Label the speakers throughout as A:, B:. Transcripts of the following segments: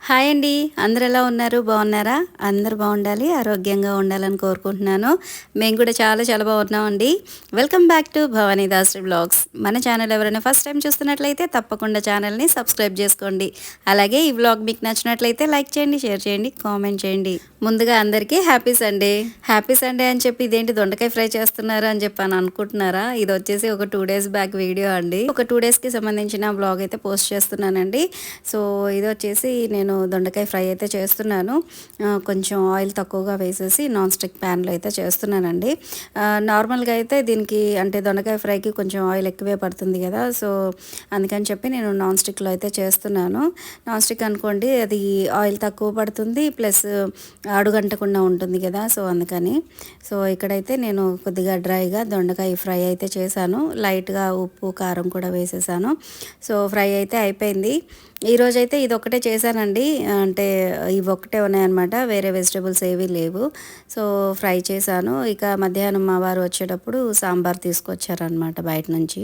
A: Hi అండి. అందరూ ఎలా ఉన్నారు? బాగున్నారా? అందరూ బాగుండాలి, ఆరోగ్యంగా ఉండాలని కోరుకుంటున్నాను. మేము కూడా చాలా చాలా బాగున్నామండి. Welcome back to Bhavani Das vlogs. మన ఛానల్ ఎవరైనా ఫస్ట్ టైం చూస్తున్నట్లయితే తప్పకుండా ఛానల్ని సబ్స్క్రైబ్ చేసుకోండి. అలాగే ఈ వ్లాగ్ మీకు నచ్చినట్లయితే లైక్ చేయండి, షేర్ చేయండి, కామెంట్ చేయండి. ముందుగా అందరికీ హ్యాపీ సండే. హ్యాపీ సండే అని చెప్పి ఇదేంటి దొండకాయ ఫ్రై చేస్తున్నారు అని చెప్పి అనుకుంటున్నారా? ఇది వచ్చేసి ఒక 2 డేస్ బ్యాక్ వీడియో అండి. ఒక 2 డేస్కి సంబంధించిన వ్లాగ్ అయితే పోస్ట్ చేస్తున్నానండి. సో ఇది వచ్చేసి నేను దొండకాయ ఫ్రై అయితే చేస్తున్నాను. కొంచెం ఆయిల్ తక్కువగా వేసేసి నాన్ స్టిక్ ప్యాన్లో అయితే చేస్తున్నానండి. నార్మల్గా అయితే దీనికి అంటే దొండకాయ ఫ్రైకి కొంచెం ఆయిల్ ఎక్కువే పడుతుంది కదా, సో అందుకని చెప్పి నేను నాన్ స్టిక్లో అయితే చేస్తున్నాను. నాన్ స్టిక్ అనుకోండి, అది ఆయిల్ తక్కువ పడుతుంది, ప్లస్ అడుగంటకుండా ఉంటుంది కదా, సో అందుకని. సో ఇక్కడైతే నేను కొద్దిగా డ్రైగా దొండకాయ ఫ్రై అయితే చేశాను. లైట్గా ఉప్పు కారం కూడా వేసేసాను. సో ఫ్రై అయితే అయిపోయింది. ఈరోజైతే ఇది ఒక్కటే చేశానండి. అంటే ఇవి ఒక్కటే ఉన్నాయన్నమాట, వేరే వెజిటేబుల్స్ ఏవీ లేవు. సో ఫ్రై చేశాను. ఇక మధ్యాహ్నం మా వారు వచ్చేటప్పుడు సాంబార్ తీసుకొచ్చారనమాట బయట నుంచి.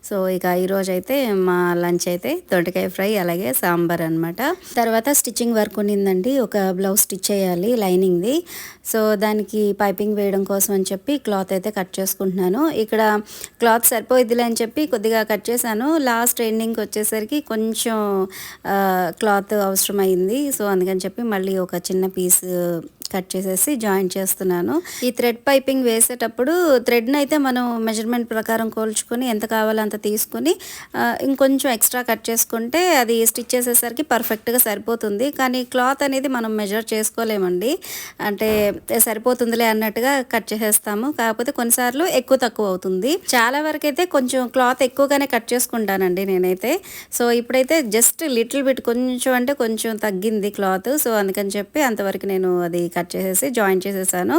A: సో ఇక ఈరోజైతే మా లంచ్ అయితే దొండకాయ ఫ్రై అలాగే సాంబార్ అనమాట. తర్వాత స్టిచ్చింగ్ వర్క్ ఉన్నిందండి. ఒక బ్లౌజ్ స్టిచ్ చేయాలి లైనింగ్ది. సో దానికి పైపింగ్ వేయడం కోసం అని చెప్పి క్లాత్ అయితే కట్ చేసుకుంటున్నాను. ఇక్కడ క్లాత్ సరిపోయిద్దిలే అని చెప్పి కొద్దిగా కట్ చేశాను. లాస్ట్ ఎండింగ్కి వచ్చేసరికి కొంచెం క్లాత్ అవసరమైంది. సో అందుకని చెప్పి మళ్ళీ ఒక చిన్న పీస్ కట్ చేసేసి జాయింట్ చేస్తున్నాను. ఈ థ్రెడ్ పైపింగ్ వేసేటప్పుడు థ్రెడ్ని అయితే మనం మెజర్మెంట్ ప్రకారం కోల్చుకొని ఎంత కావాలో అంత తీసుకొని ఇంకొంచెం ఎక్స్ట్రా కట్ చేసుకుంటే అది స్టిచ్ చేసేసరికి పర్ఫెక్ట్గా సరిపోతుంది. కానీ క్లాత్ అనేది మనం మెజర్ చేసుకోలేమండి. అంటే సరిపోతుందిలే అన్నట్టుగా కట్ చేసేస్తాము. కాకపోతే కొన్నిసార్లు ఎక్కువ తక్కువ అవుతుంది. చాలా వరకు అయితే కొంచెం క్లాత్ ఎక్కువగానే కట్ చేసుకుంటానండి నేనైతే. సో ఇప్పుడైతే జస్ట్ లిటిల్ బిట్ కొంచెం అంటే కొంచెం తగ్గింది క్లాత్. సో అందుకని చెప్పి అంతవరకు నేను అది కట్ చేసేసి జాయిన్ చేసేసాను.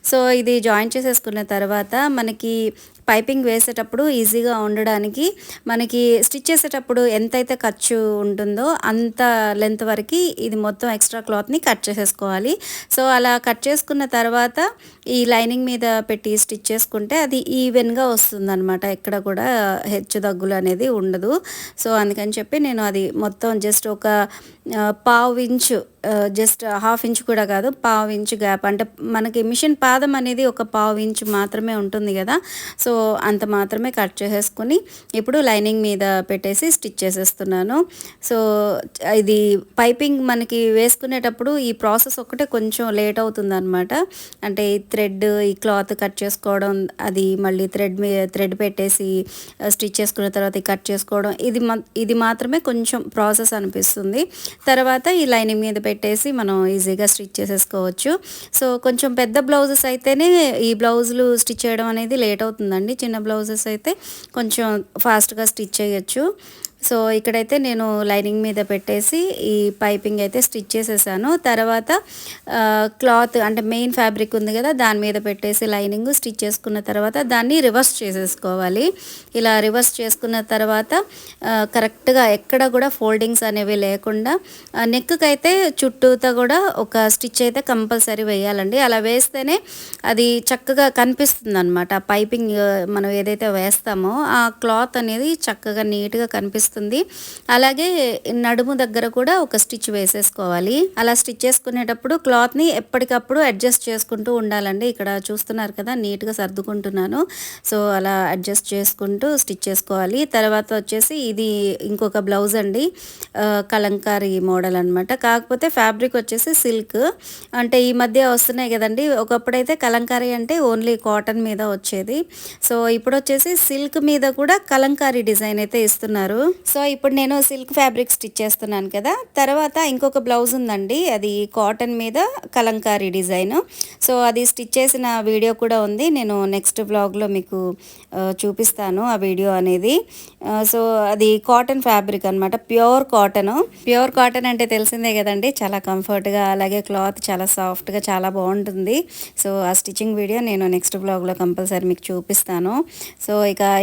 A: సో ఇది జాయిన్ చేసేసుకున్న తర్వాత మనకి పైపింగ్ వేసేటప్పుడు ఈజీగా ఉండడానికి మనకి స్టిచ్ చేసేటప్పుడు ఎంతైతే ఖర్చు ఉంటుందో అంత లెంత్ వరకు ఇది మొత్తం ఎక్స్ట్రా క్లాత్ని కట్ చేసేసుకోవాలి. సో అలా కట్ చేసుకున్న తర్వాత ఈ లైనింగ్ మీద పెట్టి స్టిచ్ చేసుకుంటే అది ఈవెన్గా వస్తుందన్నమాట. ఎక్కడ కూడా హెచ్చు దగ్గులు అనేది ఉండదు. సో అందుకని చెప్పి నేను అది మొత్తం జస్ట్ ఒక పావు ఇంచు, జస్ట్ హాఫ్ ఇంచ్ కూడా కాదు, పావు ఇంచు గ్యాప్, అంటే మనకి మిషన్ పాదం అనేది ఒక పావు ఇంచు మాత్రమే ఉంటుంది కదా, సో అంత మాత్రమే కట్ చేసేసుకొని ఇప్పుడు లైనింగ్ మీద పెట్టేసి స్టిచ్ చేసేస్తున్నాను. సో ఇది పైపింగ్ మనకి వేసుకునేటప్పుడు ఈ ప్రాసెస్ ఒక్కటే కొంచెం లేట్ అవుతుంది అనమాట. అంటే ఈ థ్రెడ్, ఈ క్లాత్ కట్ చేసుకోవడం, అది మళ్ళీ థ్రెడ్ పెట్టేసి స్టిచ్ చేసుకున్న తర్వాత ఈ కట్ చేసుకోవడం, ఇది మాత్రమే కొంచెం ప్రాసెస్ అనిపిస్తుంది. తర్వాత ఈ లైనింగ్ మీద పెట్టేసి మనం ఈజీగా స్టిచ్ చేసేసుకోవచ్చు. సో కొంచెం పెద్ద బ్లౌజెస్ అయితేనే ఈ బ్లౌజులు స్టిచ్ చేయడం అనేది లేట్ అవుతుందండి. చిన్న బ్లౌజెస్ అయితే కొంచెం ఫాస్ట్గా స్టిచ్ చేయొచ్చు. సో ఇక్కడైతే నేను లైనింగ్ మీద పెట్టేసి ఈ పైపింగ్ అయితే స్టిచ్ చేసేసాను. తర్వాత క్లాత్ అంటే మెయిన్ ఫ్యాబ్రిక్ ఉంది కదా, దాని మీద పెట్టేసి లైనింగ్ స్టిచ్ చేసుకున్న తర్వాత దాన్ని రివర్స్ చేసేసుకోవాలి. ఇలా రివర్స్ చేసుకున్న తర్వాత కరెక్ట్గా ఎక్కడ కూడా ఫోల్డింగ్స్ అనేవి లేకుండా నెక్కి అయితే చుట్టూతో కూడా ఒక స్టిచ్ అయితే కంపల్సరీ వేయాలండి. అలా వేస్తేనే అది చక్కగా కనిపిస్తుంది అనమాట. పైపింగ్ మనం ఏదైతే వేస్తామో ఆ క్లాత్ అనేది చక్కగా నీట్గా కనిపిస్తుంది. అలాగే నడుము దగ్గర కూడా ఒక స్టిచ్ వేసేసుకోవాలి. అలా స్టిచ్ చేసుకునేటప్పుడు క్లాత్ని ఎప్పటికప్పుడు అడ్జస్ట్ చేసుకుంటూ ఉండాలండి. ఇక్కడ చూస్తున్నారు కదా, నీట్గా సర్దుకుంటున్నాను. సో అలా అడ్జస్ట్ చేసుకుంటూ స్టిచ్ చేసుకోవాలి. తర్వాత వచ్చేసి ఇది ఇంకొక బ్లౌజ్ అండి, కలంకారీ మోడల్ అనమాట. కాకపోతే ఫ్యాబ్రిక్ వచ్చేసి సిల్క్. అంటే ఈ మధ్య వస్తున్నాయి కదండి, ఒకప్పుడైతే కలంకారీ అంటే ఓన్లీ కాటన్ మీద వచ్చేది. సో ఇప్పుడు వచ్చేసి సిల్క్ మీద కూడా కలంకారీ డిజైన్ అయితే ఇస్తున్నారు. సో ఇప్పుడు నేను సిల్క్ ఫ్యాబ్రిక్ స్టిచ్ చేస్తున్నాను కదా, తర్వాత ఇంకొక బ్లౌజ్ ఉందండి, అది కాటన్ మీద కలంకారీ డిజైన్. సో అది స్టిచ్ చేసిన వీడియో కూడా ఉంది, నేను నెక్స్ట్ వ్లాగ్లో మీకు చూపిస్తాను ఆ వీడియో అనేది. సో అది కాటన్ ఫ్యాబ్రిక్ అనమాట, ప్యూర్ కాటన్. ప్యూర్ కాటన్ అంటే తెలిసిందే కదండి, చాలా కంఫర్ట్గా, అలాగే క్లాత్ చాలా సాఫ్ట్గా, చాలా బాగుంటుంది. సో ఆ స్టిచ్చింగ్ వీడియో నేను నెక్స్ట్ వ్లాగ్లో కంపల్సరీ మీకు చూపిస్తాను. సో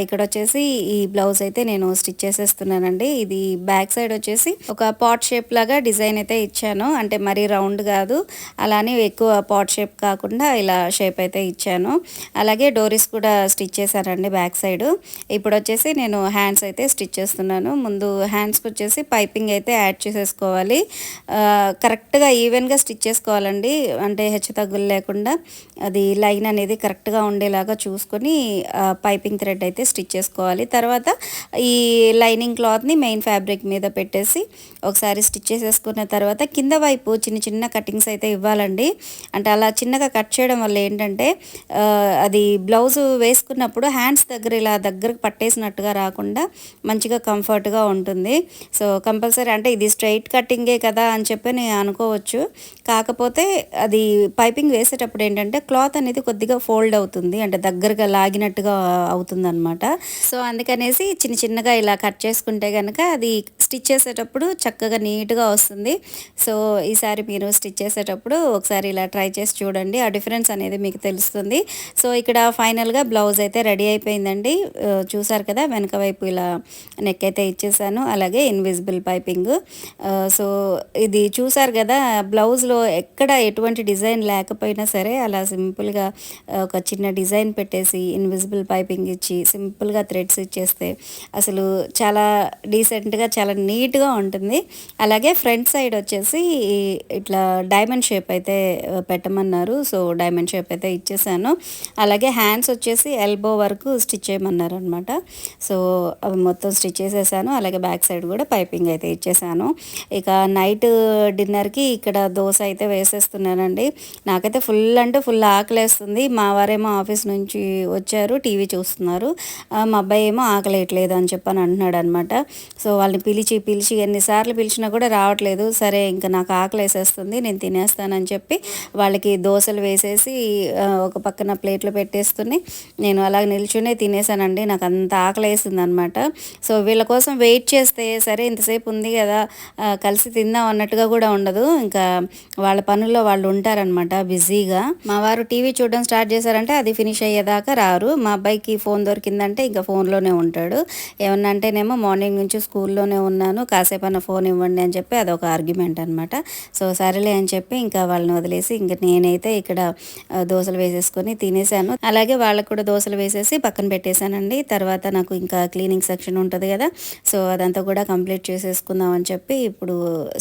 A: ఇక్కడ వచ్చేసి ఈ బ్లౌజ్ అయితే నేను స్టిచ్ చేసేస్తున్నాను. చేస్తున్నానండి. ఇది బ్యాక్ సైడ్ వచ్చేసి ఒక పాట్ షేప్ లాగా డిజైన్ అయితే ఇచ్చాను. అంటే మరీ రౌండ్ కాదు, అలానే ఎక్కువ పాట్ షేప్ కాకుండా ఇలా షేప్ అయితే ఇచ్చాను. అలాగే డోరీస్ కూడా స్టిచ్ చేశానండి బ్యాక్ సైడ్. ఇప్పుడు వచ్చేసి నేను హ్యాండ్స్ అయితే స్టిచ్ చేస్తున్నాను. ముందు హ్యాండ్స్కి వచ్చేసి పైపింగ్ అయితే యాడ్ చేసేసుకోవాలి. కరెక్ట్గా ఈవెన్గా స్టిచ్ చేసుకోవాలండి. అంటే హెచ్చు తగ్గులు లేకుండా అది లైన్ అనేది కరెక్ట్గా ఉండేలాగా చూసుకొని పైపింగ్ థ్రెడ్ అయితే స్టిచ్ చేసుకోవాలి. తర్వాత ఈ లైనింగ్ క్లాత్ని మెయిన్ ఫ్యాబ్రిక్ మీద పెట్టేసి ఒకసారి స్టిచ్ చేసేసుకున్న తర్వాత కింద వైపు చిన్న చిన్న కటింగ్స్ అయితే ఇవ్వాలండి. అంటే అలా చిన్నగా కట్ చేయడం వల్ల ఏంటంటే అది బ్లౌజ్ వేసుకున్నప్పుడు హ్యాండ్స్ దగ్గర ఇలా దగ్గరకు పట్టేసినట్టుగా రాకుండా మంచిగా కంఫర్ట్గా ఉంటుంది. సో కంపల్సరీ అంటే ఇది స్ట్రైట్ కటింగే కదా అని చెప్పి నేను అనుకోవచ్చు. కాకపోతే అది పైపింగ్ వేసేటప్పుడు ఏంటంటే క్లాత్ అనేది కొద్దిగా ఫోల్డ్ అవుతుంది, అంటే దగ్గరగా లాగినట్టుగా అవుతుంది అనమాట. సో అందుకనేసి చిన్న చిన్నగా ఇలా కట్ చేసుకుంటే కనుక అది స్టిచ్ చేసేటప్పుడు చక్కగా నీట్గా వస్తుంది. సో ఈసారి మీరు స్టిచ్ చేసేటప్పుడు ఒకసారి ఇలా ట్రై చేసి చూడండి, ఆ డిఫరెన్స్ అనేది మీకు తెలుస్తుంది. సో ఇక్కడ ఫైనల్గా బ్లౌజ్ అయితే రెడీ అయిపోయిందండి. చూసారు కదా, వెనక వైపు ఇలా నెక్ అయితే ఇచ్చేసాను, అలాగే ఇన్విజిబుల్ పైపింగ్. సో ఇది చూసారు కదా, బ్లౌజ్లో ఎక్కడ ఎటువంటి డిజైన్ లేకపోయినా సరే అలా సింపుల్గా ఒక చిన్న డిజైన్ పెట్టేసి ఇన్విజిబుల్ పైపింగ్ ఇచ్చి సింపుల్గా థ్రెడ్స్ ఇచ్చేస్తే అసలు చాలా డీసెంట్గా చాలా నీట్గా ఉంటుంది. అలాగే ఫ్రంట్ సైడ్ వచ్చేసి ఇట్లా డైమండ్ షేప్ అయితే పెట్టమన్నారు. సో డైమండ్ షేప్ అయితే ఇచ్చేసాను. అలాగే హ్యాండ్స్ వచ్చేసి ఎల్బో వరకు స్టిచ్ చేయమన్నారు అనమాట. సో అవి మొత్తం స్టిచ్ చేసేసాను. అలాగే బ్యాక్ సైడ్ కూడా పైపింగ్ అయితే ఇచ్చేసాను. ఇక నైట్ డిన్నర్కి ఇక్కడ దోశ అయితే వేసేస్తున్నానండి. నాకైతే ఫుల్ అంటే ఫుల్ ఆకలేస్తుంది. మా వారేమో ఆఫీస్ నుంచి వచ్చారు, టీవీ చూస్తున్నారు. మా అబ్బాయి ఏమో ఆకలేయట్లేదు అని చెప్పని అంటున్నాడు అనమాట. సో వాళ్ళని పిలిచి ఎన్నిసార్లు పిలిచినా కూడా రావట్లేదు. సరే ఇంకా నాకు ఆకలి వేసేస్తుంది, నేను తినేస్తానని చెప్పి వాళ్ళకి దోశలు వేసేసి ఒక పక్కన ప్లేట్లో పెట్టేసుకుని నేను అలా నిల్చునే తినేసానండి. నాకు అంత ఆకలి వేస్తుంది అనమాట. సో వీళ్ళ కోసం వెయిట్ చేస్తే సరే ఇంతసేపు ఉంది కదా కలిసి తిందాం అన్నట్టుగా కూడా ఉండదు. ఇంకా వాళ్ళ పనుల్లో వాళ్ళు ఉంటారనమాట బిజీగా. మా వారు టీవీ చూడడం స్టార్ట్ చేశారంటే అది ఫినిష్ అయ్యేదాకా రారు. మా అబ్బాయికి ఫోన్ దొరికిందంటే ఇంకా ఫోన్లోనే ఉంటాడు. ఏమన్నా అంటేనేమో మార్నింగ్ నుంచి స్కూల్లోనే ఉన్నాను, కాసేపు అన్న ఫోన్ ఇవ్వండి అని చెప్పి అదొక ఆర్గ్యుమెంట్ అనమాట. సో సరేలే అని చెప్పి ఇంకా వాళ్ళని వదిలేసి ఇంకా నేనైతే ఇక్కడ దోశలు వేసేసుకొని తినేసాను. అలాగే వాళ్ళకు కూడా దోశలు వేసేసి పక్కన పెట్టేశానండి. తర్వాత నాకు ఇంకా క్లీనింగ్ సెక్షన్ ఉంటుంది కదా, సో అదంతా కూడా కంప్లీట్ చేసేసుకుందాం అని చెప్పి ఇప్పుడు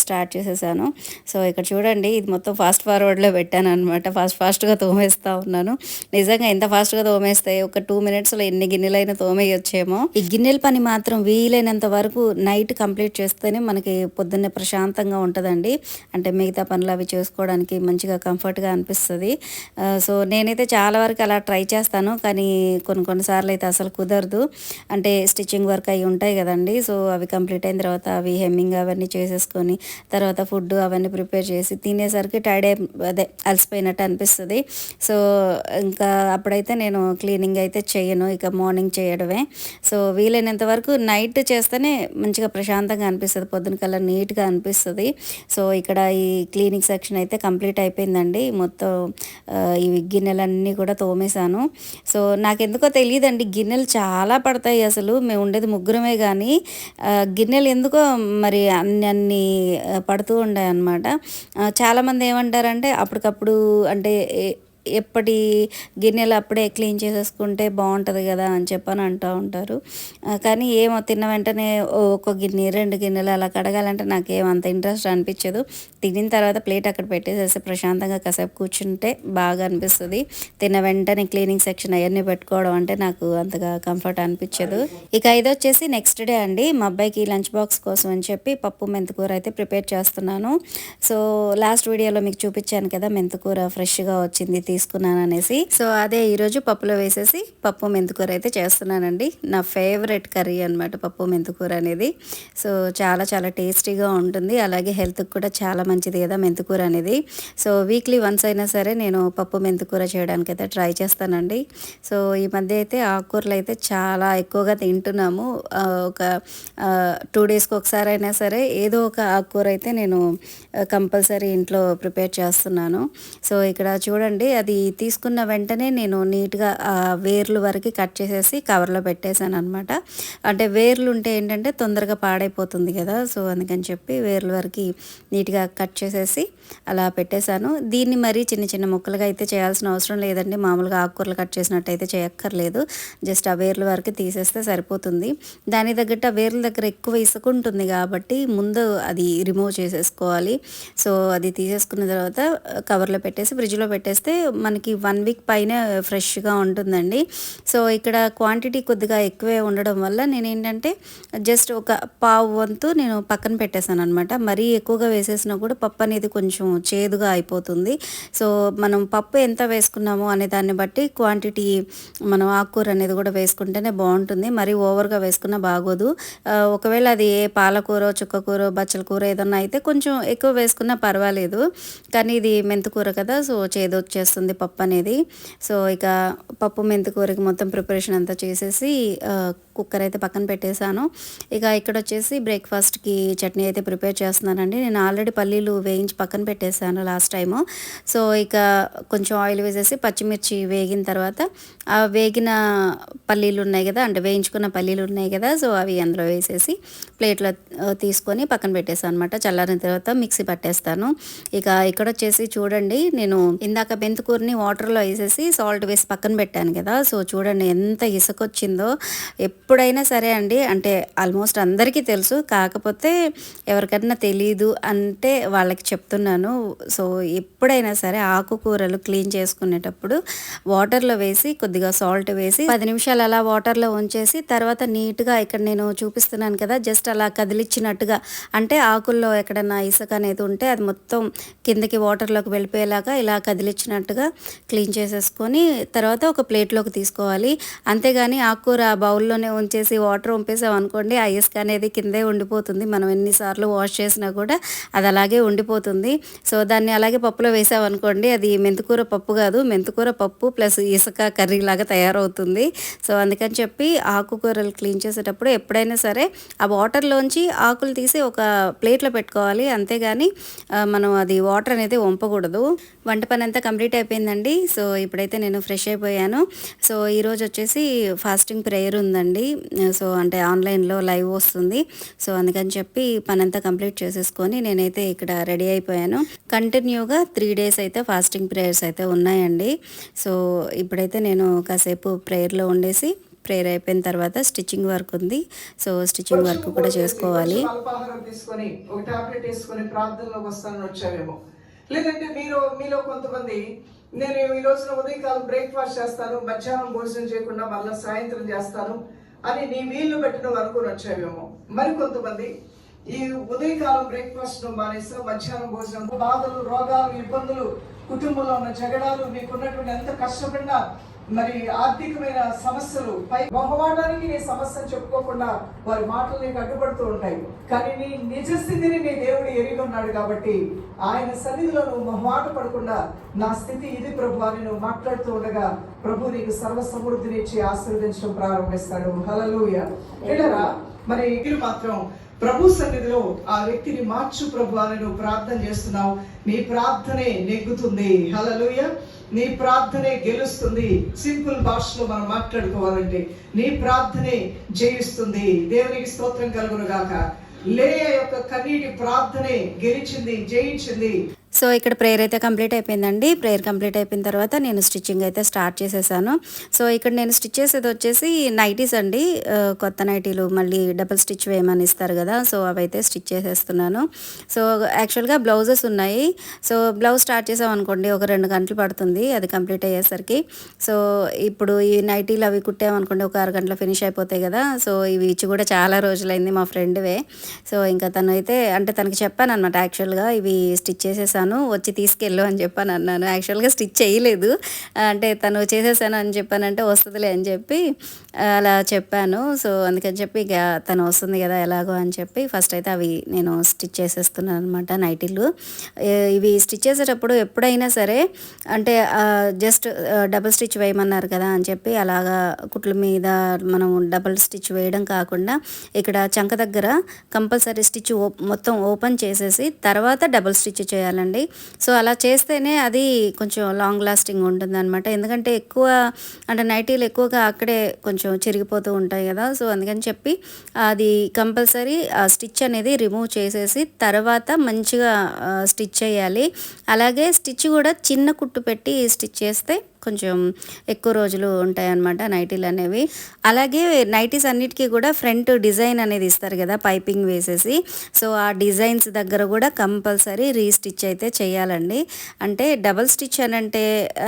A: స్టార్ట్ చేసేసాను. సో ఇక్కడ చూడండి, ఇది మొత్తం ఫాస్ట్ ఫార్వర్డ్లో పెట్టాను అనమాట. ఫాస్ట్గా తోమేస్తూ ఉన్నాను. నిజంగా ఎంత ఫాస్ట్గా తోమేస్తే ఒక 2 minutesలో ఎన్ని గిన్నెలైనా తోమేయొచ్చేమో. ఈ గిన్నెల పని మాత్రం వీలైనంత వరకు నైట్ కంప్లీట్ చేస్తేనే మనకి పొద్దున్నే ప్రశాంతంగా ఉంటుందండి. అంటే మిగతా పనులు అవి చేసుకోవడానికి మంచిగా కంఫర్ట్గా అనిపిస్తుంది. సో నేనైతే చాలా వరకు అలా ట్రై చేస్తాను, కానీ కొన్నిసార్లు అయితే అసలు కుదరదు. అంటే స్టిచ్చింగ్ వర్క్ అవి ఉంటాయి కదండి. సో అవి కంప్లీట్ అయిన తర్వాత అవి హెమ్మింగ్ అవన్నీ చేసేసుకొని తర్వాత ఫుడ్ అవన్నీ ప్రిపేర్ చేసి తినేసరికి అదే అలసిపోయినట్టు అనిపిస్తుంది. సో ఇంకా అప్పుడైతే నేను క్లీనింగ్ అయితే చేయను, ఇక మార్నింగ్ చేయడమే. సో వీలైనంత వరకు నైట్ చేస్తేనే మంచిగా ప్రశాంతంగా అనిపిస్తుంది, పొద్దున కల్లా నీట్గా అనిపిస్తుంది. సో ఇక్కడ ఈ క్లీనింగ్ సెక్షన్ అయితే కంప్లీట్ అయిపోయిందండి. మొత్తం ఈ గిన్నెలన్నీ కూడా తోమేశాను. సో నాకెందుకో తెలియదండి, గిన్నెలు చాలా పడతాయి. అసలు మేము ఉండేది ముగ్గురమే, కానీ గిన్నెలు ఎందుకో మరి అన్ని పడుతూ ఉండాయి అన్నమాట. చాలామంది ఏమంటారంటే అప్పటికప్పుడు అంటే ఎప్పటి గిన్నెలు అప్పుడే క్లీన్ చేసేసుకుంటే బాగుంటుంది కదా అని చెప్పని అంటూ ఉంటారు. కానీ ఏమో తిన్న వెంటనే ఒక గిన్నె 2 గిన్నెలు అలా కడగాలంటే నాకేం అంత ఇంట్రెస్ట్ అనిపించదు. తినిన తర్వాత ప్లేట్ అక్కడ పెట్టేసేసి ప్రశాంతంగా కాసేపు కూర్చుంటే బాగా అనిపిస్తుంది. తిన్న వెంటనే క్లీనింగ్ సెక్షన్ అవన్నీ పెట్టుకోవడం అంటే నాకు అంతగా కంఫర్ట్ అనిపించదు. ఇక ఇది వచ్చేసి నెక్స్ట్ డే అండి. మా అబ్బాయికి లంచ్ బాక్స్ కోసం అని చెప్పి పప్పు మెంతికూర అయితే ప్రిపేర్ చేస్తున్నాను. సో లాస్ట్ వీడియోలో మీకు చూపించాను కదా, మెంతికూర ఫ్రెష్గా వచ్చింది తీసుకున్నాను అనేసి. సో అదే ఈరోజు పప్పులో వేసేసి పప్పు మెంతికూర అయితే చేస్తున్నానండి. నా ఫేవరెట్ కర్రీ అనమాట పప్పు మెంతికూర అనేది. సో చాలా చాలా టేస్టీగా ఉంటుంది, అలాగే హెల్త్కి కూడా చాలా మంచిది కదా మెంతికూర అనేది. సో వీక్లీ వన్స్ అయినా సరే నేను పప్పు మెంతికూర చేయడానికి అయితే ట్రై చేస్తానండి. సో ఈ మధ్య అయితే ఆకుకూరలు అయితే చాలా ఎక్కువగా తింటున్నాము. ఒక 2 daysకి ఒకసారి అయినా సరే ఏదో ఒక ఆకుకూర అయితే నేను కంపల్సరీ ఇంట్లో ప్రిపేర్ చేస్తున్నాను. సో ఇక్కడ చూడండి, అది తీసుకున్న వెంటనే నేను నీట్గా వేర్లు వరకు కట్ చేసేసి కవర్లో పెట్టేశాను అనమాట. అంటే వేర్లు ఉంటే ఏంటంటే తొందరగా పాడైపోతుంది కదా, సో అందుకని చెప్పి వేర్ల వరకు నీట్గా కట్ చేసేసి అలా పెట్టేశాను. దీన్ని మరీ చిన్న చిన్న ముక్కలుగా అయితే చేయాల్సిన అవసరం లేదండి. మామూలుగా ఆకుకూరలు కట్ చేసినట్టు అయితే చేయక్కర్లేదు. జస్ట్ ఆ వేర్ల వరకు తీసేస్తే సరిపోతుంది. దాని తగ్గట్టు ఆ వేర్ల దగ్గర ఎక్కువ ఇసుక ఉంటుంది కాబట్టి ముందు అది రిమూవ్ చేసేసుకోవాలి. సో అది తీసేసుకున్న తర్వాత కవర్లో పెట్టేసి ఫ్రిడ్జ్లో పెట్టేస్తే మనకి 1 వీక్ పైన ఫ్రెష్గా ఉంటుందండి. సో ఇక్కడ క్వాంటిటీ కొద్దిగా ఎక్కువే ఉండడం వల్ల నేనేంటంటే జస్ట్ ఒక పావు వంతు నేను పక్కన పెట్టేశాను అనమాట. మరీ ఎక్కువగా వేసేసినా కూడా పప్పు అనేది కొంచెం చేదుగా అయిపోతుంది. సో మనం పప్పు ఎంత వేసుకున్నామో అనే దాన్ని బట్టి క్వాంటిటీ మనం ఆకుకూర అనేది కూడా వేసుకుంటేనే బాగుంటుంది. మరీ ఓవర్గా వేసుకున్నా బాగోదు. ఒకవేళ అది పాలకూర, చుక్కకూర, బచ్చల కూర ఏదన్నా అయితే కొంచెం ఎక్కువ వేసుకున్నా పర్వాలేదు. కానీ ఇది మెంతికూర కదా, సో చేదు వచ్చేస్తుంది పప్పు అనేది. సో ఇక పప్పు మెంతికూరకి మొత్తం ప్రిపరేషన్ అంతా చేసేసి కుక్కర్ అయితే పక్కన పెట్టేశాను. ఇక ఇక్కడ వచ్చేసి బ్రేక్ఫాస్ట్కి చట్నీ అయితే ప్రిపేర్ చేస్తున్నానండి. నేను ఆల్రెడీ పల్లీలు వేయించి పక్కన పెట్టేశాను లాస్ట్ టైము. సో ఇక కొంచెం ఆయిల్ వేసేసి పచ్చిమిర్చి వేగిన తర్వాత ఆ వేగిన పల్లీలు ఉన్నాయి కదా, అంటే వేయించుకున్న పల్లీలు ఉన్నాయి కదా, సో అవి అందులో వేసేసి ప్లేట్లో తీసుకొని పక్కన పెట్టేసాను అనమాట. చల్లారిన తర్వాత మిక్సీ పట్టేస్తాను. ఇక ఇక్కడ వచ్చేసి చూడండి, నేను ఇందాక మెంతికూరని వాటర్లో వేసేసి సాల్ట్ వేసి పక్కన పెట్టాను కదా, సో చూడండి ఎంత ఇసుక వచ్చిందో. ఎప్పుడైనా సరే అండి, అంటే ఆల్మోస్ట్ అందరికీ తెలుసు, కాకపోతే ఎవరికైనా తెలీదు అంటే వాళ్ళకి చెప్తున్నాను. సో ఎప్పుడైనా సరే ఆకుకూరలు క్లీన్ చేసుకునేటప్పుడు వాటర్లో వేసి కొద్దిగా సాల్ట్ వేసి 10 నిమిషాలు అలా వాటర్లో ఉంచేసి తర్వాత నీట్గా ఇక్కడ నేను చూపిస్తున్నాను కదా, జస్ట్ అలా కదిలిచ్చినట్టుగా, అంటే ఆకుల్లో ఎక్కడన్నా ఇసుక అనేది ఉంటే అది మొత్తం కిందకి వాటర్లోకి వెళ్ళిపోయేలాగా ఇలా కదిలిచ్చినట్టుగా క్లీన్ చేసేసుకొని తర్వాత ఒక ప్లేట్లోకి తీసుకోవాలి. అంతేగాని ఆకుకూర బౌల్లోనే ఉంచేసి వాటర్ వంపేసాం అనుకోండి, ఆ ఇసుక అనేది కిందే ఉండిపోతుంది. మనం ఎన్నిసార్లు వాష్ చేసినా కూడా అది అలాగే ఉండిపోతుంది. సో దాన్ని అలాగే పప్పులో వేసామనుకోండి, అది మెంతికూర పప్పు కాదు, మెంతికూర పప్పు ప్లస్ ఇసుక కర్రీ లాగా తయారవుతుంది. సో అందుకని చెప్పి ఆకుకూరలు క్లీన్ చేసేటప్పుడు ఎప్పుడైనా సరే ఆ వాటర్లోంచి ఆకులు తీసి ఒక ప్లేట్లో పెట్టుకోవాలి. అంతేగాని మనం అది వాటర్ అనేది వంపకూడదు. వంట పని అంతా కంప్లీట్ అయిపోయిందండి. సో ఇప్పుడైతే నేను ఫ్రెష్ అయిపోయాను. సో ఈరోజు వచ్చేసి ఫాస్టింగ్ ప్రేయర్ ఉందండి. సో అంటే ఆన్లైన్లో లైవ్ వస్తుంది. సో అందుకని చెప్పి పని అంతా కంప్లీట్ చేసేసుకొని నేనైతే ఇక్కడ రెడీ అయిపోయాను. కంటిన్యూగా 3 డేస్ అయితే ఫాస్టింగ్ ప్రేయర్స్ అయితే ఉన్నాయండి. సో ఇప్పుడైతే నేను కాసేపు ప్రేయర్లో ఉండేసి ప్రేయర్ అయిపోయిన తర్వాత స్టిచ్చింగ్ వర్క్ ఉంది. సో స్టిచ్చింగ్ వర్క్ కూడా చేసుకోవాలి.
B: లేదంటే మీలో కొంతమంది నేను ఈ రోజున ఉదయకాలం బ్రేక్ఫాస్ట్ చేస్తాను, మధ్యాహ్నం భోజనం చేయకుండా మళ్ళీ సాయంత్రం చేస్తాను అని నీ వీళ్ళు బట్టి నువ్వు అనుకుని వచ్చావేమో. మరి కొంతమంది ఈ ఉదయకాలం బ్రేక్ఫాస్ట్ ను మానేస్తా, మధ్యాహ్నం భోజనం, బాధలు, రోగాలు, ఇబ్బందులు, కుటుంబంలో ఉన్న జగడాలు, మీకున్నటువంటి ఎంత కష్టపడినా మరి ఆర్థికమైన సమస్యలు పై మొహమాటానికి నీ సమస్యను చెప్పుకోకుండా వారి మాటలు నీకు అడ్డుపడుతూ ఉంటాయి. కానీ నీ నిజ స్థితిని నీ దేవుడు ఎరిగి ఉన్నాడు కాబట్టి ఆయన సన్నిధిలో నువ్వు మొహమాట పడకుండా నా స్థితి ఇది ప్రభు అని నువ్వు మాట్లాడుతూ ఉండగా ప్రభు నీకు సర్వ సమృద్ధినిచ్చి ఆశీర్వదించడం ప్రారంభిస్తాడు. హల్లెలూయా. ఏలరా మరి ఇది మాత్రం ప్రభు సన్నిధిలో ఆ వ్యక్తిని మార్చు ప్రభు అని నువ్వు ప్రార్థన చేస్తున్నావు. నీ ప్రార్థనే నెగ్గుతుంది. హల్లెలూయా. నీ ప్రార్థనే గెలుస్తుంది. సింపుల్ భాషలో మనం మాట్లాడుకోవాలంటే నీ ప్రార్థనే జయిస్తుంది. దేవునికి స్తోత్రం కలుగును గాక. లేయా యొక్క కన్నీటి ప్రార్థనే గెలిచింది, జయించింది.
A: సో ఇక్కడ ప్రేయర్ అయితే కంప్లీట్ అయిపోయిందండి. ప్రేయర్ కంప్లీట్ అయిపోయిన తర్వాత నేను స్టిచ్చింగ్ అయితే స్టార్ట్ చేసేసాను. సో ఇక్కడ నేను స్టిచ్ చేసేది వచ్చేసి నైటీస్ అండి. కొత్త నైటీలు మళ్ళీ డబుల్ స్టిచ్ వేయమని ఇస్తారు కదా, సో అవైతే స్టిచ్ చేసేస్తున్నాను. సో యాక్చువల్గా బ్లౌజెస్ ఉన్నాయి. సో బ్లౌజ్ స్టార్ట్ చేసాం అనుకోండి ఒక 2 గంటలు పడుతుంది అది కంప్లీట్ అయ్యేసరికి. సో ఇప్పుడు ఈ నైటీలు అవి కుట్టామనుకోండి ఒక 6 గంటలు ఫినిష్ అయిపోతాయి కదా. సో ఇవి ఇచ్చి కూడా చాలా రోజులైంది, మా ఫ్రెండ్వే. సో ఇంకా తను అయితే అంటే తనకి చెప్పాను అనమాట, యాక్చువల్గా ఇవి స్టిచ్ చేసేసాను, వచ్చి తీసుకెళ్ళు అని చెప్పాను అన్నాను. యాక్చువల్గా స్టిచ్ చేయలేదు, అంటే తను చేసేసాను అని చెప్పానంటే వస్తుందిలే అని చెప్పి అలా చెప్పాను. సో అందుకని చెప్పి ఇక తను వస్తుంది కదా ఎలాగో అని చెప్పి ఫస్ట్ అయితే అవి నేను స్టిచ్ చేసేస్తున్నాను అనమాట నైటీలు. ఇవి స్టిచ్ చేసేటప్పుడు ఎప్పుడైనా సరే అంటే జస్ట్ డబుల్ స్టిచ్ వేయమన్నారు కదా అని చెప్పి అలాగా కుట్ల మీద మనం డబుల్ స్టిచ్ వేయడం కాకుండా ఇక్కడ చంక దగ్గర కంపల్సరీ స్టిచ్ మొత్తం ఓపెన్ చేసేసి తర్వాత డబుల్ స్టిచ్ చేయాలండి. చేసుకోవాలి. సో అలా చేస్తేనే అది కొంచెం లాంగ్ లాస్టింగ్ ఉంటుందన్నమాట. ఎందుకంటే ఎక్కువ అంటే నైటీలు ఎక్కువగా అక్కడే కొంచెం చిరిగిపోతూ ఉంటాయి కదా. సో అందుకని చెప్పి అది కంపల్సరీ ఆ స్టిచ్ అనేది రిమూవ్ చేసేసి తర్వాత మంచిగా స్టిచ్ చేయాలి. అలాగే స్టిచ్ కూడా చిన్న కుట్టు పెట్టి స్టిచ్ చేస్తే కొంచెం ఎక్కువ రోజులు ఉంటాయన్నమాట నైటీలు అనేవి. అలాగే నైటీస్ అన్నిటికీ కూడా ఫ్రంట్ డిజైన్ అనేది ఇస్తారు కదా పైపింగ్ వేసేసి. సో ఆ డిజైన్స్ దగ్గర కూడా కంపల్సరీ రీస్టిచ్ అయితే చేయాలండి. అంటే డబల్ స్టిచ్ అని అంటే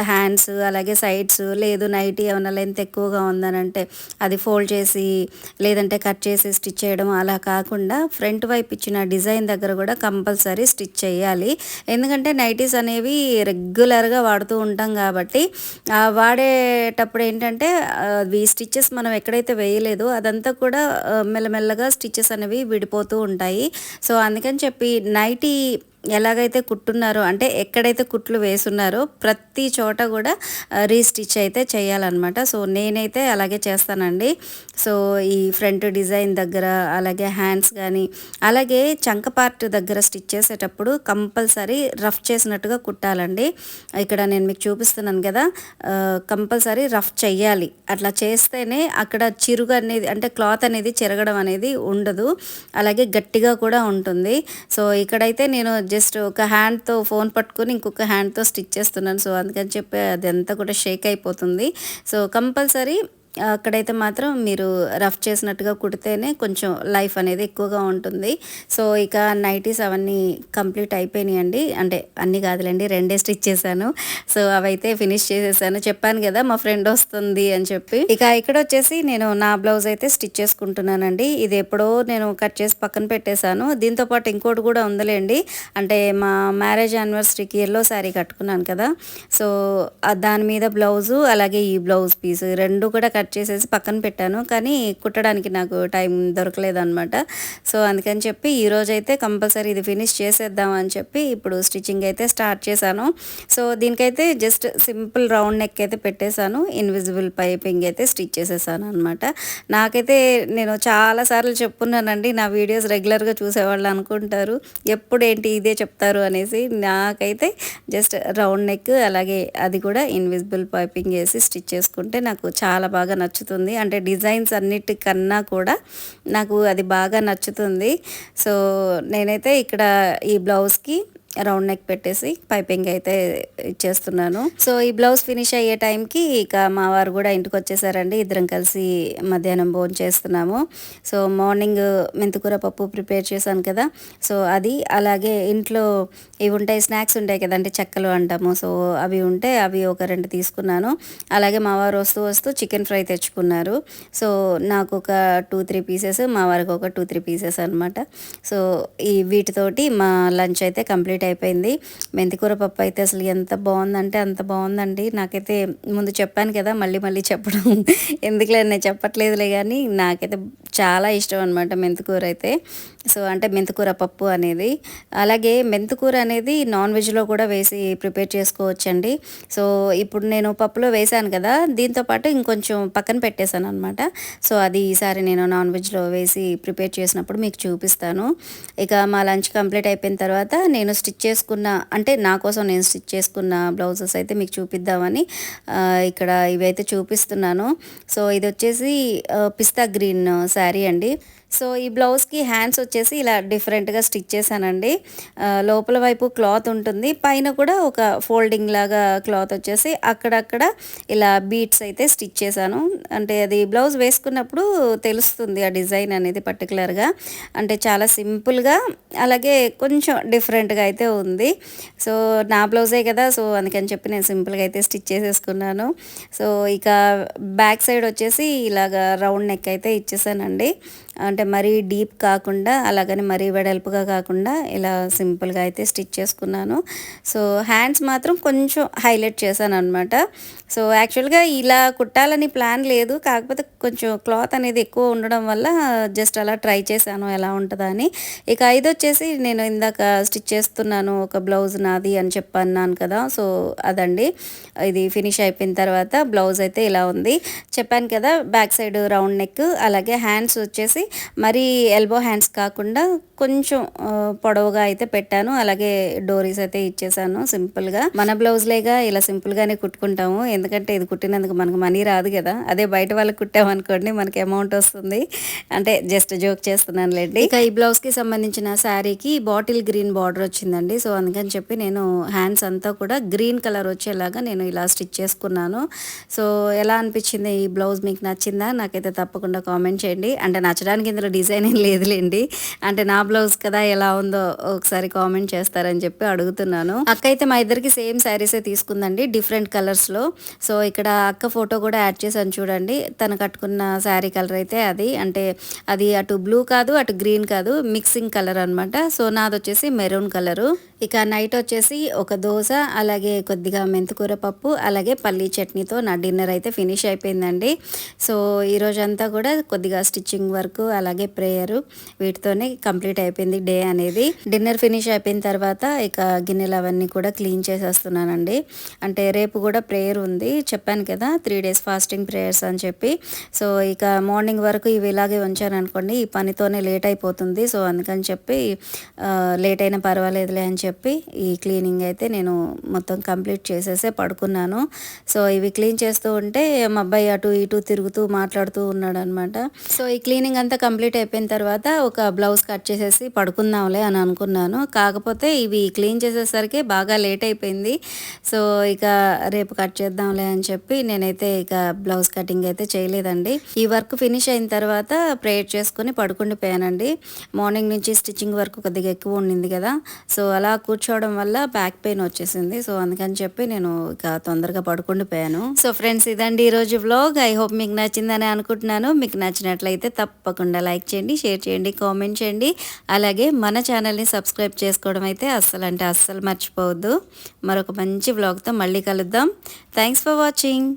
A: హ్యాండ్స్ అలాగే సైడ్స్, లేదు నైటీ ఏమైనా లెంత్ ఎక్కువగా ఉందనంటే అది ఫోల్డ్ చేసి లేదంటే కట్ చేసి స్టిచ్ చేయడం అలా కాకుండా ఫ్రంట్ వైపు ఇచ్చిన డిజైన్ దగ్గర కూడా కంపల్సరీ స్టిచ్ చేయాలి. ఎందుకంటే నైటీస్ అనేవి రెగ్యులర్గా వాడుతూ ఉంటాం కాబట్టి వాడేటప్పుడు ఏంటంటే అవి స్టిచ్చెస్ మనం ఎక్కడైతే వేయలేదో అదంతా కూడా మెల్లమెల్లగా స్టిచ్చెస్ అనేవి విడిపోతూ ఉంటాయి. సో అందుకని చెప్పి నైటీ ఎలాగైతే కుట్టున్నారో అంటే ఎక్కడైతే కుట్లు వేసున్నారో ప్రతి చోట కూడా రీస్టిచ్ అయితే చేయాలన్నమాట. సో నేనైతే అలాగే చేస్తానండి. సో ఈ ఫ్రంట్ డిజైన్ దగ్గర అలాగే హ్యాండ్స్ కానీ అలాగే చంక పార్ట్ దగ్గర స్టిచ్ చేసేటప్పుడు కంపల్సరీ రఫ్ చేసినట్టుగా కుట్టాలండి. ఇక్కడ నేను మీకు చూపిస్తున్నాను కదా, కంపల్సరీ రఫ్ చెయ్యాలి. అట్లా చేస్తేనే అక్కడ చిరుగు అనేది అంటే క్లాత్ అనేది చెరగడం అనేది ఉండదు. అలాగే గట్టిగా కూడా ఉంటుంది. సో ఇక్కడైతే నేను జస్ట్ ఒక హ్యాండ్తో ఫోన్ పట్టుకొని ఇంకొక హ్యాండ్తో స్టిచ్ చేస్తున్నాను. సో అందుకని చెప్పి అదంతా కూడా షేక్ అయిపోతుంది. సో కంపల్సరీ అక్కడైతే మాత్రం మీరు రఫ్ చేసినట్టుగా కుడితేనే కొంచెం లైఫ్ అనేది ఎక్కువగా ఉంటుంది. సో ఇక నైటీస్ అవన్నీ కంప్లీట్ అయిపోయినాయండి. అంటే అన్నీ కాదులేండి, 2 స్టిచ్ చేశాను. సో అవైతే ఫినిష్ చేసేసాను. చెప్పాను కదా మా ఫ్రెండ్ వస్తుంది అని చెప్పి. ఇక ఇక్కడ వచ్చేసి నేను నా బ్లౌజ్ అయితే స్టిచ్ చేసుకుంటున్నానండి. ఇది ఎప్పుడో నేను కట్ చేసి పక్కన పెట్టేశాను. దీంతో పాటు ఇంకోటి కూడా ఉందిలేండి. అంటే మా మ్యారేజ్ యానివర్సరీకి ఎల్లో శారీ కట్టుకున్నాను కదా. సో దాని మీద బ్లౌజు అలాగే ఈ బ్లౌజ్ పీస్ రెండు కూడా కట్ చేసేసి పక్కన పెట్టాను. కానీ కుట్టడానికి నాకు టైం దొరకలేదన్నమాట. సో అందుకని చెప్పి ఈరోజైతే కంపల్సరీ ఇది ఫినిష్ చేసేద్దాం అని చెప్పి ఇప్పుడు స్టిచ్చింగ్ అయితే స్టార్ట్ చేశాను. సో దీనికైతే జస్ట్ సింపుల్ రౌండ్ నెక్ అయితే పెట్టేశాను. ఇన్విజిబుల్ పైపింగ్ అయితే స్టిచ్ చేసేసాను అనమాట. నాకైతే నేను చాలాసార్లు చెప్పున్నానండి, నా వీడియోస్ రెగ్యులర్గా చూసేవాళ్ళు అనుకుంటారు ఎప్పుడు ఏంటి ఇదే చెప్తారు అనేసి. నాకైతే జస్ట్ రౌండ్ నెక్ అలాగే అది కూడా ఇన్విజిబుల్ పైపింగ్ వేసి స్టిచ్ చేసుకుంటే నాకు చాలా బాగా నచ్చుతుంది. అంటే డిజైన్స్ అన్నిటికన్నా కూడా నాకు అది బాగా నచ్చుతుంది. సో నేనైతే ఇక్కడ ఈ బ్లౌజ్కి రౌండ్ నెక్ పెట్టేసి పైపింగ్ అయితే ఇచ్చేస్తున్నాను. సో ఈ బ్లౌజ్ ఫినిష్ అయ్యే టైంకి ఇక మా వారు కూడా ఇంటికి వచ్చేసారండి. ఇద్దరం కలిసి మధ్యాహ్నం భోజనం చేస్తున్నాము. సో మార్నింగ్ మెంతికూర పప్పు ప్రిపేర్ చేశాను కదా, సో అది అలాగే ఇంట్లో ఇవి ఉంటాయి స్నాక్స్ ఉంటాయి కదండి, చెక్కలు అంటాము. సో అవి ఉంటే అవి ఒక 2 తీసుకున్నాను. అలాగే మా వారు వస్తూ వస్తూ చికెన్ ఫ్రై తెచ్చుకున్నారు. సో నాకు ఒక 2-3 పీసెస్, మా వారికి ఒక 2-3 పీసెస్ అనమాట. సో ఈ వీటితోటి మా లంచ్ అయితే కంప్లీట్ అయిపోయింది. మెంతికూర పప్పు అయితే అసలు ఎంత బాగుందంటే అంత బాగుందండి. నాకైతే ముందు చెప్పాను కదా, మళ్ళీ మళ్ళీ చెప్పడం ఎందుకులే, నేను చెప్పట్లేదులే, కానీ నాకైతే చాలా ఇష్టం అనమాట మెంతికూర అయితే. సో అంటే మెంతికూర పప్పు అనేది. అలాగే మెంతికూర అనేది నాన్ వెజ్లో కూడా వేసి ప్రిపేర్ చేసుకోవచ్చండి. సో ఇప్పుడు నేను పప్పులో వేసాను కదా, దీంతోపాటు ఇంకొంచెం పక్కన పెట్టేశాను అనమాట. సో అది ఈసారి నేను నాన్ వెజ్లో వేసి ప్రిపేర్ చేసినప్పుడు మీకు చూపిస్తాను. ఇక మా లంచ్ కంప్లీట్ అయిపోయిన తర్వాత నేను స్టిచ్ చేసుకున్న అంటే నా కోసం నేను స్టిచ్ చేసుకున్న బ్లౌజెస్ అయితే మీకు చూపిద్దామని ఇక్కడ ఇవైతే చూపిస్తున్నాను. సో ఇది వచ్చేసి పిస్తా గ్రీన్ శారీ అండి. సో ఈ బ్లౌజ్కి హ్యాండ్స్ వచ్చేసి ఇలా డిఫరెంట్గా స్టిచ్ చేశానండి. లోపల వైపు క్లాత్ ఉంటుంది, పైన కూడా ఒక ఫోల్డింగ్ లాగా క్లాత్ వచ్చేసి అక్కడక్కడ ఇలా బీట్స్ అయితే స్టిచ్ చేశాను. అంటే అది బ్లౌజ్ వేసుకున్నప్పుడు తెలుస్తుంది ఆ డిజైన్ అనేది పర్టికులర్గా. అంటే చాలా సింపుల్గా అలాగే కొంచెం డిఫరెంట్గా అయితే ఉంది. సో నా బ్లౌజే కదా, సో అందుకని చెప్పి నేను సింపుల్గా అయితే స్టిచ్ చేసేసుకున్నాను. సో ఇక బ్యాక్ సైడ్ వచ్చేసి ఇలాగా రౌండ్ నెక్ అయితే ఇచ్చేసానండి. అంటే మరీ డీప్ కాకుండా అలాగని మరీ వెడల్పుగా కాకుండా ఇలా సింపుల్గా అయితే స్టిచ్ చేసుకున్నాను. సో హ్యాండ్స్ మాత్రం కొంచెం హైలైట్ చేశాను అనమాట. సో యాక్చువల్గా ఇలా కుట్టాలని ప్లాన్ లేదు, కాకపోతే కొంచెం క్లాత్ అనేది ఎక్కువ ఉండడం వల్ల జస్ట్ అలా ట్రై చేశాను ఎలా ఉంటుందా అని. ఇక ఇది వచ్చేసి నేను ఇందాక స్టిచ్ చేస్తున్నాను ఒక బ్లౌజ్ నాది అని చెప్పన్నాను కదా, సో అదండి. ఇది ఫినిష్ అయిపోయిన తర్వాత బ్లౌజ్ అయితే ఇలా ఉంది. చెప్పాను కదా, బ్యాక్ సైడ్ రౌండ్ నెక్ అలాగే హ్యాండ్స్ వచ్చేసి మరి ఎల్బో హ్యాండ్స్ కాకుండా కొంచెం పొడవుగా అయితే పెట్టాను. అలాగే డోరీస్ అయితే ఇచ్చేసాను సింపుల్గా. మన బ్లౌజ్లేగా ఇలా సింపుల్గానే కుట్టుకుంటాము, ఎందుకంటే ఇది కుట్టినందుకు మనకు మనీ రాదు కదా. అదే బయట వాళ్ళకి కుట్టామనుకోండి మనకి అమౌంట్ వస్తుంది. అంటే జస్ట్ జోక్ చేస్తున్నాను లేండి. ఇక ఈ బ్లౌజ్కి సంబంధించిన శారీకి బాటిల్ గ్రీన్ బార్డర్ వచ్చిందండి. సో అందుకని చెప్పి నేను హ్యాండ్స్ అంతా కూడా గ్రీన్ కలర్ వచ్చేలాగా నేను ఇలా స్టిచ్ చేసుకున్నాను. సో ఎలా అనిపించింది ఈ బ్లౌజ్, మీకు నచ్చిందా? నాకైతే తప్పకుండా కామెంట్ చేయండి. అంటే నచ్చడానికి ఇందులో డిజైన్ ఏం లేదులేండి, అంటే నా బ్లౌజ్ కదా ఎలా ఉందో ఒకసారి కామెంట్ చేస్తారని చెప్పి అడుగుతున్నాను. అక్క అయితే మా ఇద్దరికి సేమ్ శారీసే తీసుకుందండి, డిఫరెంట్ కలర్స్లో. సో ఇక్కడ అక్క ఫోటో కూడా యాడ్ చేశాను చూడండి. తను కట్టుకున్న శారీ కలర్ అయితే అది, అంటే అది అటు బ్లూ కాదు అటు గ్రీన్ కాదు, మిక్సింగ్ కలర్ అనమాట. సో నాది వచ్చేసి మెరూన్ కలరు. ఇక నైట్ వచ్చేసి ఒక దోశ, అలాగే కొద్దిగా మెంతికూర పప్పు, అలాగే పల్లీ చట్నీతో నా డిన్నర్ అయితే ఫినిష్ అయిపోయిందండి. సో ఈరోజంతా కూడా కొద్దిగా స్టిచ్చింగ్ వర్క్ అలాగే ప్రేయరు వీటితోనే కంప్లీట్ అయిపోయింది డే అనేది. డిన్నర్ ఫినిష్ అయిపోయిన తర్వాత ఇక గిన్నెలు అవన్నీ కూడా క్లీన్ చేసేస్తున్నానండి. అంటే రేపు కూడా ప్రేయర్ ఉంది, చెప్పాను కదా 3 days ఫాస్టింగ్ ప్రేయర్స్ అని చెప్పి. సో ఇక మార్నింగ్ వరకు ఇవి ఇలాగే ఉంచాను అనుకోండి, ఈ పనితోనే లేట్ అయిపోతుంది. సో అందుకని చెప్పి లేట్ అయినా పర్వాలేదులే అని చెప్పి ఈ క్లీనింగ్ అయితే నేను మొత్తం కంప్లీట్ చేసేసే పడుకున్నాను. సో ఇవి క్లీన్ చేస్తూ ఉంటే మా అబ్బాయి అటు ఇటు తిరుగుతూ మాట్లాడుతూ ఉన్నాడు అనమాట. సో ఈ క్లీనింగ్ అంతా కంప్లీట్ అయిపోయిన తర్వాత ఒక బ్లౌజ్ కట్ చేసేసి పడుకుందాంలే అని అనుకున్నాను. కాకపోతే ఇవి క్లీన్ చేసేసరికి బాగా లేట్ అయిపోయింది. సో ఇక రేపు కట్ చేద్దాంలే అని చెప్పి నేనైతే ఇక బ్లౌజ్ కటింగ్ అయితే చేయలేదండి. ఈ వర్క్ ఫినిష్ అయిన తర్వాత ప్రేయర్ చేసుకుని పడుకుండిపోయానండి. మార్నింగ్ నుంచి స్టిచ్చింగ్ వర్క్ కొద్దిగా ఎక్కువ ఉండింది కదా, సో అలా కూర్చోవడం వల్ల బ్యాక్ పెయిన్ వచ్చేసింది. సో అందుకని చెప్పి నేను ఇక తొందరగా పడుకుండిపోయాను. సో ఫ్రెండ్స్, ఇదండి ఈరోజు వ్లాగ్. ఐ హోప్ మీకు నచ్చిందని అనుకుంటున్నాను. మీకు నచ్చినట్లయితే తప్పకుండా లైక్ చేయండి, షేర్ చేయండి, కామెంట్ చేయండి. అలాగే మన ఛానల్ని సబ్స్క్రైబ్ చేసుకోవడం అయితే అస్సలు మర్చిపోవద్దు. మరొక మంచి వ్లాగ్తో మళ్ళీ కలుద్దాం. Thanks for watching.